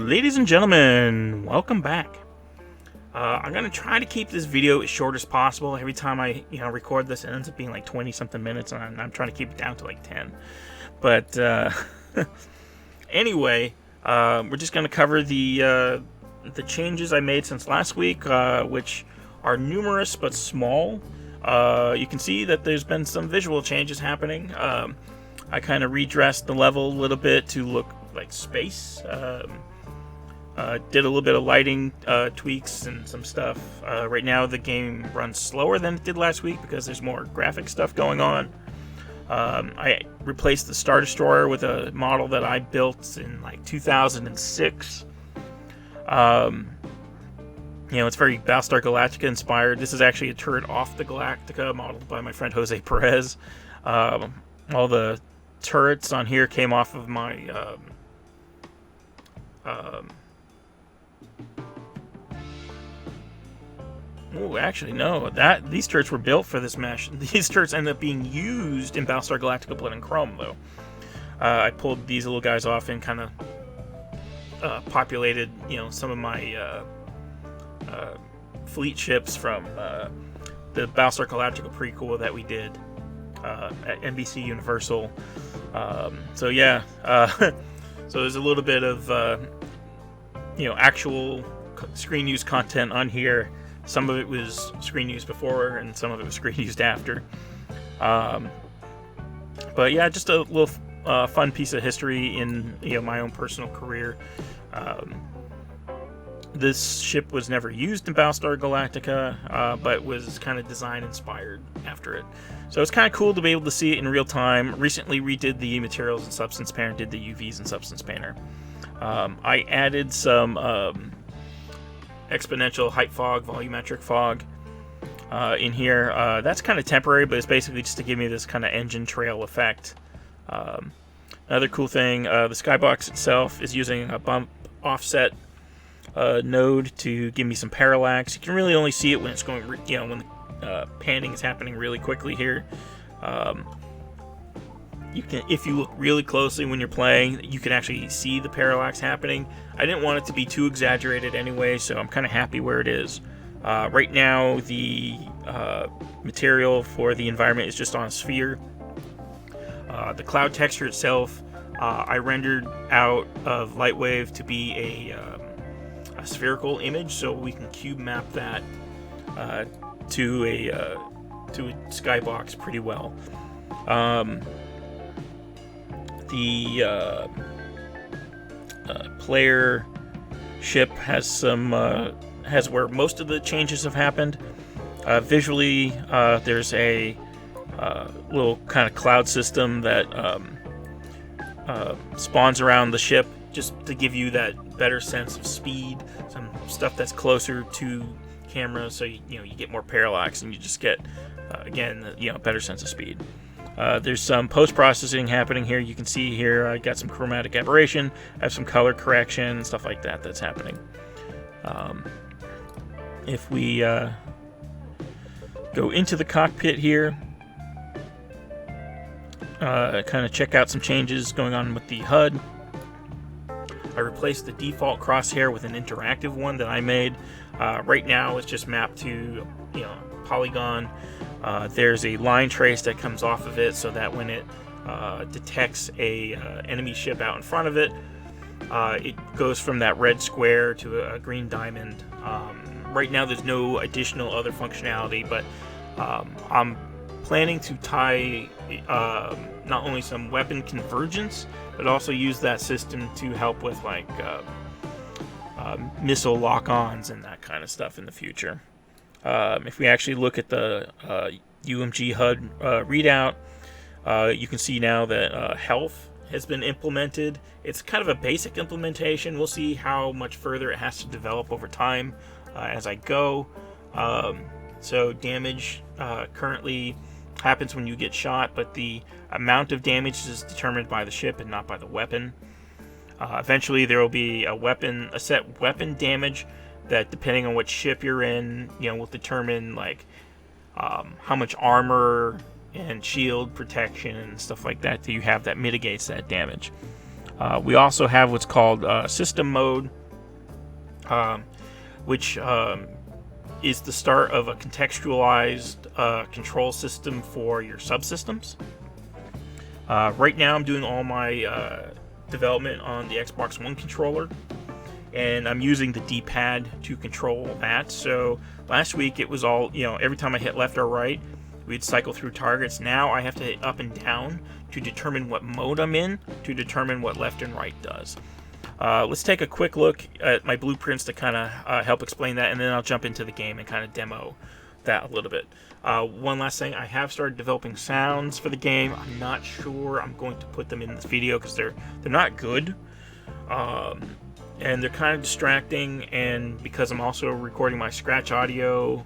Ladies and gentlemen, welcome back. I'm gonna try to keep this video as short as possible. Every time I record this, it ends up being like 20 something minutes, and I'm trying to keep it down to like 10. But anyway, we're just gonna cover the changes I made since last week, which are numerous but small. You can see that there's been some visual changes happening. I kind of redressed the level a little bit to look like space. Did a little bit of lighting tweaks and some stuff. Right now the game runs slower than it did last week because there's more graphic stuff going on. I replaced the Star Destroyer with a model that I built in like 2006. It's very Battlestar Galactica inspired. This is actually a turret off the Galactica modeled by my friend Jose Perez. All the turrets on here came off of my actually no, these turrets were built for this mesh. These turrets ended up being used in Battlestar Galactica Blood and Chrome though. I pulled these little guys off and kind of populated some of my fleet ships from the Battlestar Galactica prequel that we did at NBC Universal. So there's a little bit of actual screen use content on here. Some of it was screen used before, and some of it was screen used after. But yeah, just a little fun piece of history in my own personal career. This ship was never used in Battlestar Galactica, but was kind of design inspired after it. So it's kind of cool to be able to see it in real time. Recently redid the materials in Substance Painter, did the UVs in Substance Painter. I added some exponential height fog, volumetric fog in here. That's kind of temporary, but it's basically just to give me this kind of engine trail effect. Another cool thing, the skybox itself is using a bump offset node to give me some parallax. You can really only see it when it's going, when the panning is happening really quickly here. You can, if you look really closely when you're playing, you can actually see the parallax happening. I didn't want it to be too exaggerated anyway, so I'm kind of happy where it is. Right now, the material for the environment is just on a sphere. The cloud texture itself, I rendered out of Lightwave to be a spherical image, so we can cube map that to a skybox pretty well. The player ship has some has where most of the changes have happened. Visually, there's a little kind of cloud system that spawns around the ship just to give you that better sense of speed. Some stuff that's closer to camera, so you get more parallax and you just get again better sense of speed. There's some post-processing happening here. You can see here I got some chromatic aberration, I have some color correction and stuff like that that's happening. If we go into the cockpit here, kind of check out some changes going on with the HUD. I replaced the default crosshair with an interactive one that I made. Right now it's just mapped to polygon. There's a line trace that comes off of it so that when it detects a enemy ship out in front of it, it goes from that red square to a green diamond. Right now there's no additional other functionality, but I'm planning to tie not only some weapon convergence, but also use that system to help with like missile lock-ons and that kind of stuff in the future. If we actually look at the UMG HUD readout, you can see now that health has been implemented. It's kind of a basic implementation. We'll see how much further it has to develop over time as I go. So damage currently happens when you get shot, but the amount of damage is determined by the ship and not by the weapon. Eventually there will be a set weapon damage that, depending on which ship you're in, will determine like how much armor and shield protection and stuff like that you have that mitigates that damage. We also have what's called system mode, which is the start of a contextualized control system for your subsystems. Right now I'm doing all my development on the Xbox One controller, and I'm using the D-pad to control that. So last week it was all, every time I hit left or right, we'd cycle through targets. Now I have to hit up and down to determine what mode I'm in, to determine what left and right does. Let's take a quick look at my blueprints to kind of help explain that, and then I'll jump into the game and kind of demo that a little bit. One last thing, I have started developing sounds for the game. I'm not sure I'm going to put them in this video because they're not good, and they're kind of distracting, and because I'm also recording my scratch audio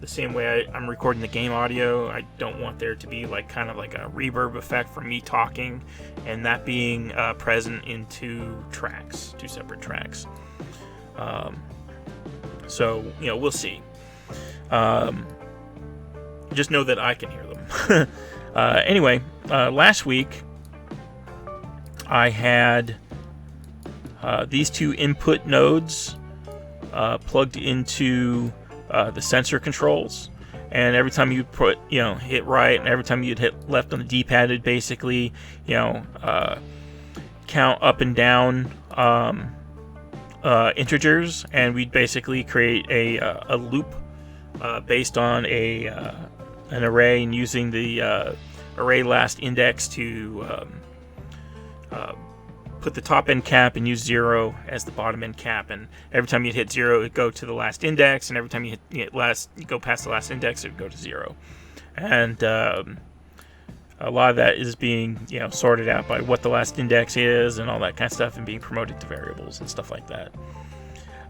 the same way I'm recording the game audio, I don't want there to be kind of like a reverb effect from me talking and that being present in two separate tracks. So we'll see. Just know that I can hear them. Anyway, last week I had these two input nodes plugged into the sensor controls, and every time you put hit right, and every time you'd hit left on the D-pad, it'd basically count up and down integers, and we'd basically create a loop based on an array, and using the array last index to put the top end cap and use 0 as the bottom end cap, and every time you hit 0 it go to the last index, and every time you go past the last index it would go to 0. And a lot of that is being sorted out by what the last index is and all that kind of stuff, and being promoted to variables and stuff like that.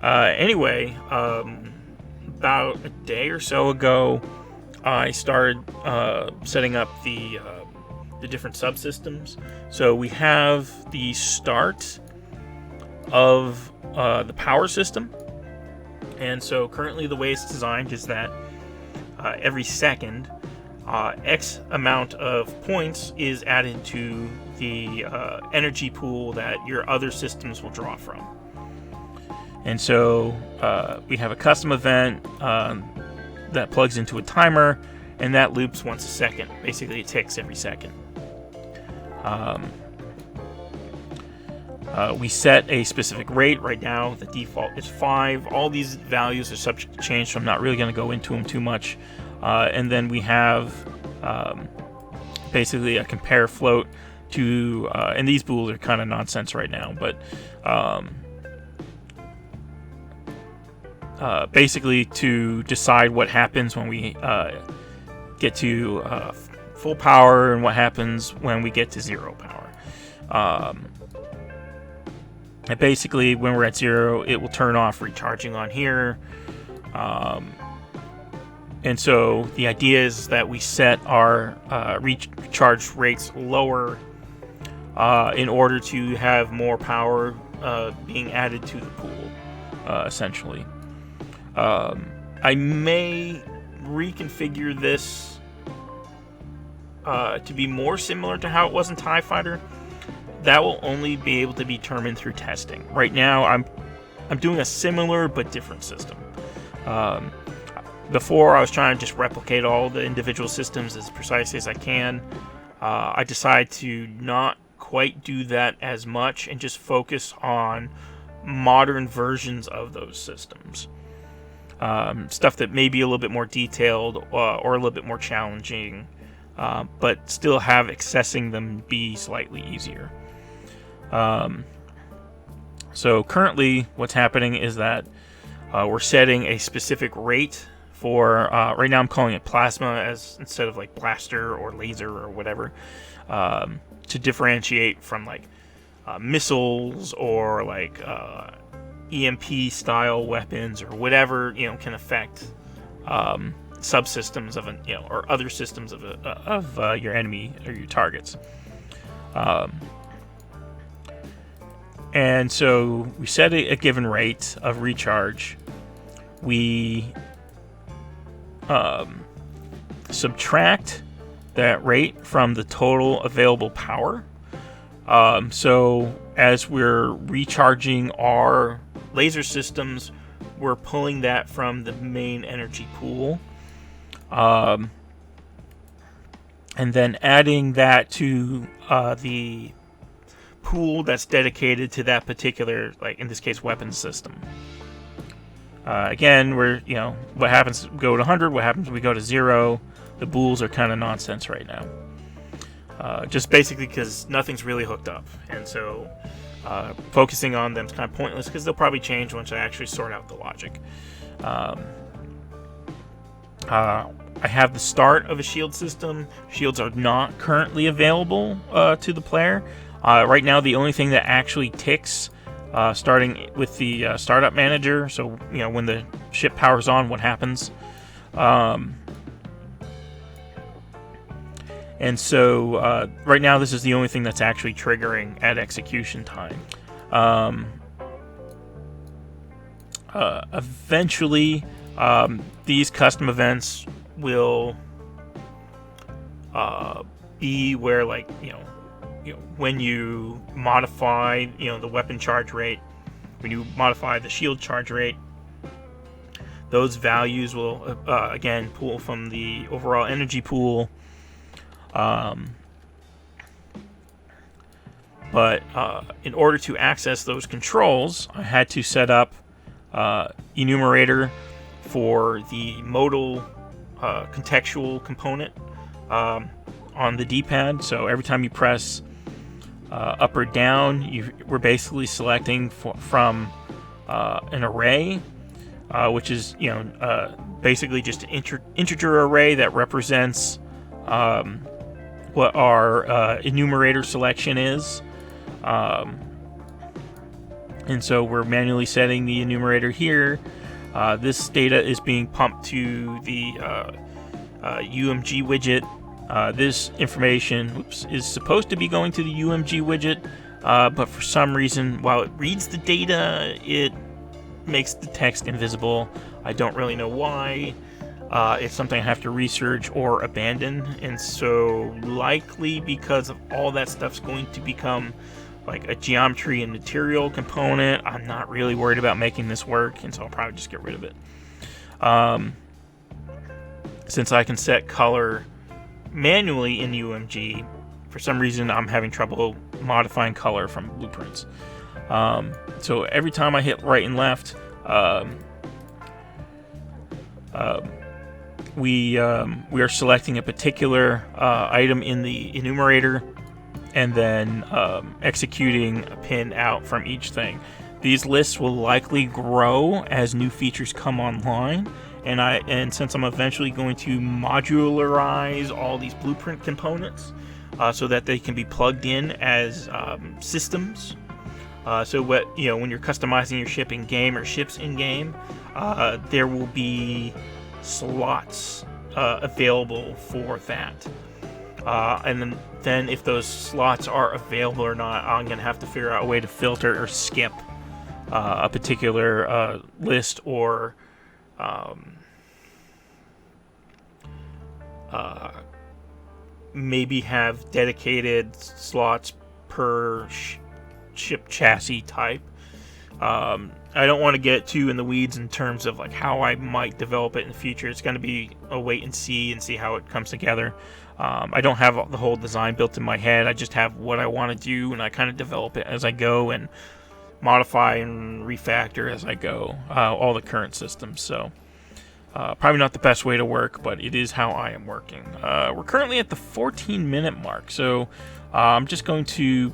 Anyway, about a day or so ago I started setting up the different subsystems. So we have the start of the power system, and so currently the way it's designed is that every second X amount of points is added to the energy pool that your other systems will draw from. And so we have a custom event that plugs into a timer, and that loops once a second. Basically it ticks every second. We set a specific rate. Right now the default is 5. All these values are subject to change, so I'm not really going to go into them too much. And then we have basically a compare float to and these bools are kind of nonsense right now, but basically to decide what happens when we get to full power, and what happens when we get to 0 power. And basically when we're at 0 it will turn off recharging on here, and so the idea is that we set our recharge rates lower in order to have more power being added to the pool, essentially. I may reconfigure this to be more similar to how it was in TIE Fighter. That will only be able to be determined through testing. Right now I'm doing a similar but different system. Before I was trying to just replicate all the individual systems as precisely as I can. I decided to not quite do that as much and just focus on modern versions of those systems. Stuff that may be a little bit more detailed or a little bit more challenging, but still have accessing them be slightly easier. So currently what's happening is that we're setting a specific rate for, right now I'm calling it plasma as instead of like blaster or laser or whatever, to differentiate from missiles or EMP style weapons or whatever can affect subsystems of or other systems of your enemy or your targets. And so we set a given rate of recharge. We subtract that rate from the total available power. So as we're recharging our laser systems, we're pulling that from the main energy pool, and then adding that to the pool that's dedicated to that particular, like in this case, weapon system. Again, we're, what happens if we go to 100, what happens if we go to 0. The bools are kind of nonsense right now. Just basically because nothing's really hooked up. And so focusing on them is kind of pointless because they'll probably change once I actually sort out the logic. I have the start of a shield system. Shields are not currently available to the player. Right now, the only thing that actually ticks, starting with the startup manager, so when the ship powers on, what happens. And so right now, this is the only thing that's actually triggering at execution time. Eventually, these custom events will be where, like, when you modify, the weapon charge rate, when you modify the shield charge rate, those values will again pull from the overall energy pool. But in order to access those controls, I had to set up enumerator for the modal contextual component on the D-pad. So every time you press up or down, we're basically selecting from an array, which is basically just an integer array that represents what our enumerator selection is. And so we're manually setting the enumerator here. This data is being pumped to the UMG widget. This information is supposed to be going to the UMG widget, but for some reason, while it reads the data, it makes the text invisible. I don't really know why. It's something I have to research or abandon, and so likely because of all that stuff's going to become like a geometry and material component, I'm not really worried about making this work, and so I'll probably just get rid of it. Since I can set color manually in UMG, for some reason I'm having trouble modifying color from blueprints. So every time I hit right and left, we are selecting a particular item in the enumerator and then executing a pin out from each thing. These lists will likely grow as new features come online, and since I'm eventually going to modularize all these blueprint components so that they can be plugged in as systems. So when you're customizing your ship in game or ships in game, there will be slots available for that. And then if those slots are available or not, I'm going to have to figure out a way to filter or skip a particular list, or maybe have dedicated slots per ship chassis type. I don't want to get too in the weeds in terms of like how I might develop it in the future. It's going to be a wait and see how it comes together. I don't have the whole design built in my head. I just have what I want to do, and I kind of develop it as I go and modify and refactor as I go, all the current systems. So probably not the best way to work, but it is how I am working. We're currently at the 14-minute mark, so I'm just going to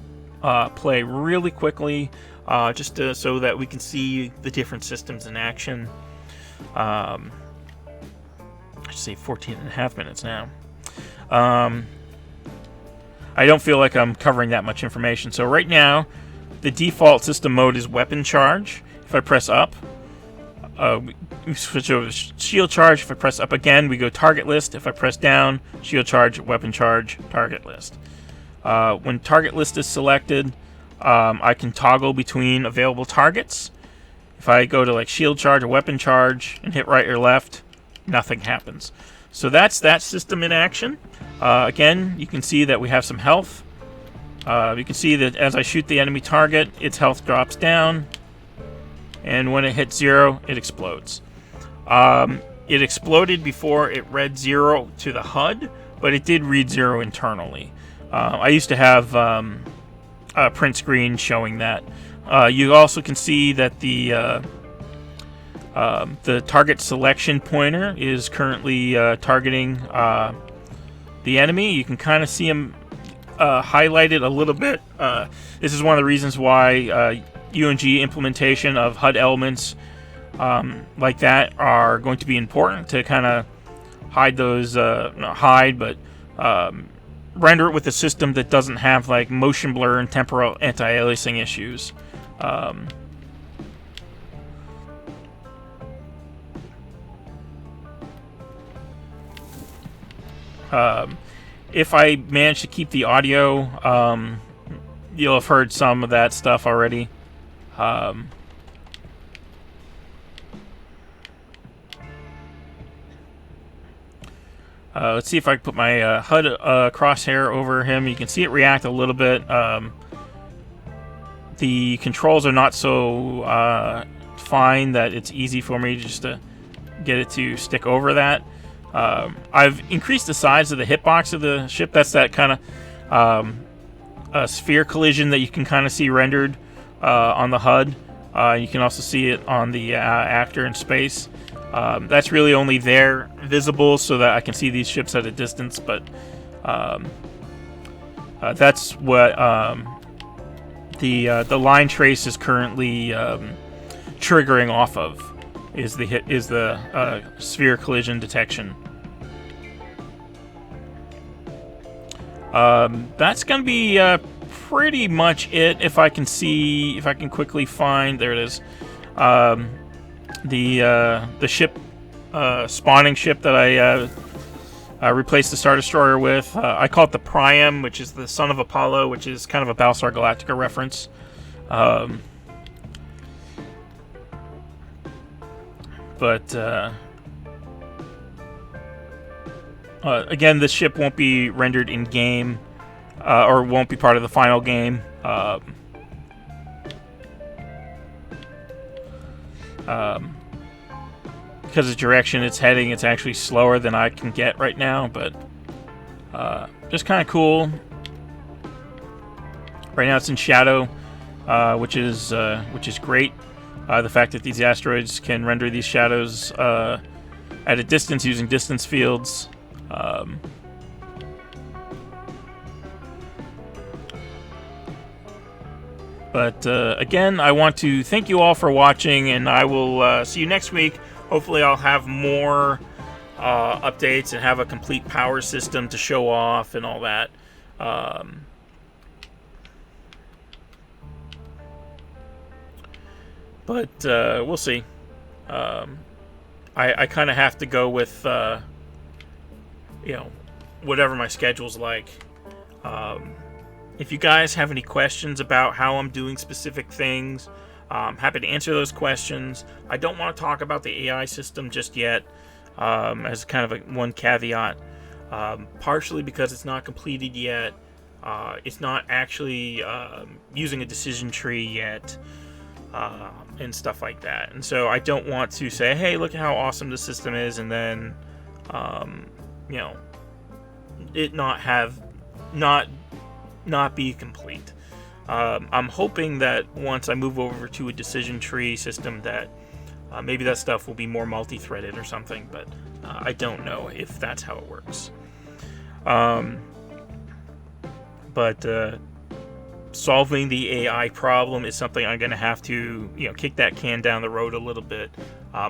play really quickly, just so that we can see the different systems in action. I should say 14 and a half minutes now. I don't feel like I'm covering that much information. So right now, the default system mode is weapon charge. If I press up, we switch over to shield charge. If I press up again, we go target list. If I press down, shield charge, weapon charge, target list. When target list is selected, I can toggle between available targets. If I go to like shield charge or weapon charge and hit right or left, nothing happens. So that's that system in action. Again, you can see that we have some health. You can see that as I shoot the enemy target, its health drops down, and when it hits 0, it explodes. It exploded before it read 0 to the HUD, but it did read 0 internally. I used to have a print screen showing that. You also can see that the target selection pointer is currently targeting the enemy. You can kind of see him highlighted a little bit. This is one of the reasons why UNG implementation of HUD elements like that are going to be important to kind of hide those, not hide, but render it with a system that doesn't have like motion blur and temporal anti-aliasing issues. If I manage to keep the audio, you'll have heard some of that stuff already. Let's see if I can put my HUD crosshair over him. You can see it react a little bit. The controls are not so fine that it's easy for me just to get it to stick over that. I've increased the size of the hitbox of the ship. That's that kind of sphere collision that you can kind of see rendered on the HUD. You can also see it on the actor in space. That's really only there visible so that I can see these ships at a distance, but that's what the line trace is currently triggering off of, is the sphere collision detection. That's going to be pretty much it. If I can quickly find, there it is. The ship, spawning ship that I replaced the Star Destroyer with. I call it the Priam, which is the son of Apollo, which is kind of a Battlestar Galactica reference. Again, this ship won't be rendered in game, or won't be part of the final game. Because of the direction it's heading, it's actually slower than I can get right now, but just kind of cool. Right now it's in shadow, which is great. The fact that these asteroids can render these shadows at a distance using distance fields. Again, I want to thank you all for watching, and I will see you next week. Hopefully I'll have more updates and have a complete power system to show off and all that. We'll see. I kind of have to go with, whatever my schedule's like. If you guys have any questions about how I'm doing specific things, I'm happy to answer those questions. I don't want to talk about the AI system just yet, as kind of one caveat. Partially because it's not completed yet. It's not actually using a decision tree yet, and stuff like that. And so I don't want to say, hey, look at how awesome the system is, and then, it not be complete. I'm hoping that once I move over to a decision tree system that maybe that stuff will be more multi-threaded or something, but I don't know if that's how it works. Solving the AI problem is something I'm going to have to, kick that can down the road a little bit,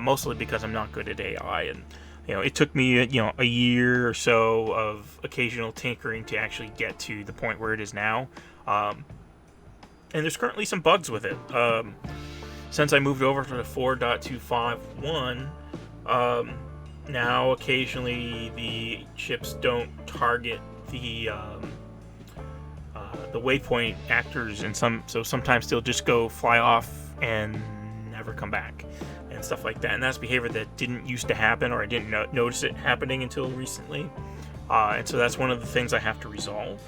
mostly because I'm not good at AI, and it took me, a year or so of occasional tinkering to actually get to the point where it is now. And there's currently some bugs with it. Since I moved over to the 4.251, now occasionally the ships don't target the waypoint actors, and sometimes they'll just go fly off and never come back and stuff like that. And that's behavior that didn't used to happen, or I didn't notice it happening until recently. And so that's one of the things I have to resolve.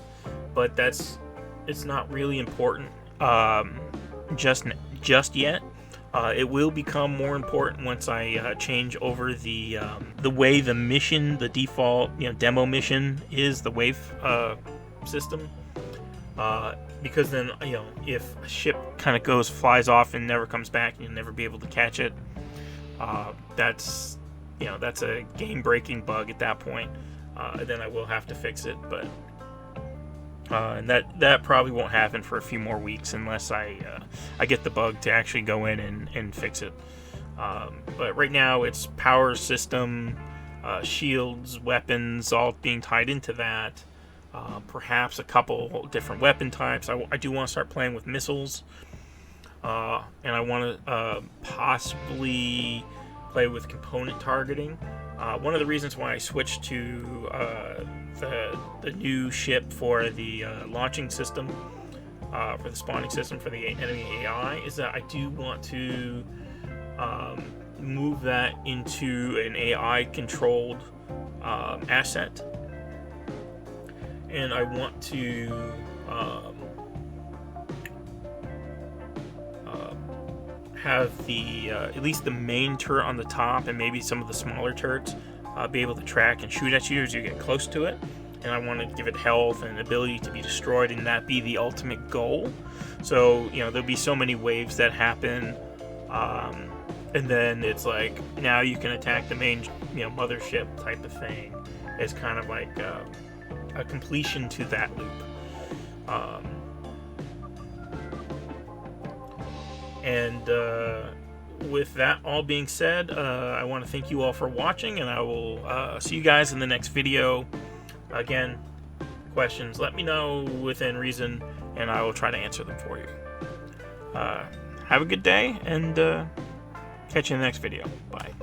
But that's it's not really important just yet. It will become more important once I change over the way the mission, the default demo mission is the wave system. Because then if a ship kind of flies off and never comes back, and you'll never be able to catch it. That's a game-breaking bug at that point. Then I will have to fix it, but and that probably won't happen for a few more weeks unless I get the bug to actually go in and fix it. But right now it's power system, shields, weapons, all being tied into that. Perhaps a couple different weapon types. I do want to start playing with missiles, and I want to possibly play with component targeting. One of the reasons why I switched to the new ship for the launching system, for the spawning system for the enemy AI, is that I do want to move that into an AI-controlled asset. And I want to have the at least the main turret on the top, and maybe some of the smaller turrets be able to track and shoot at you as you get close to it. And I want to give it health and ability to be destroyed, and that be the ultimate goal. So there'll be so many waves that happen, and then it's like now you can attack the main mothership type of thing. It's kind of like a completion to that loop. And with that all being said, I want to thank you all for watching, and I will see you guys in the next video. Again, questions, let me know within reason, and I will try to answer them for you. Have a good day, and catch you in the next video. Bye.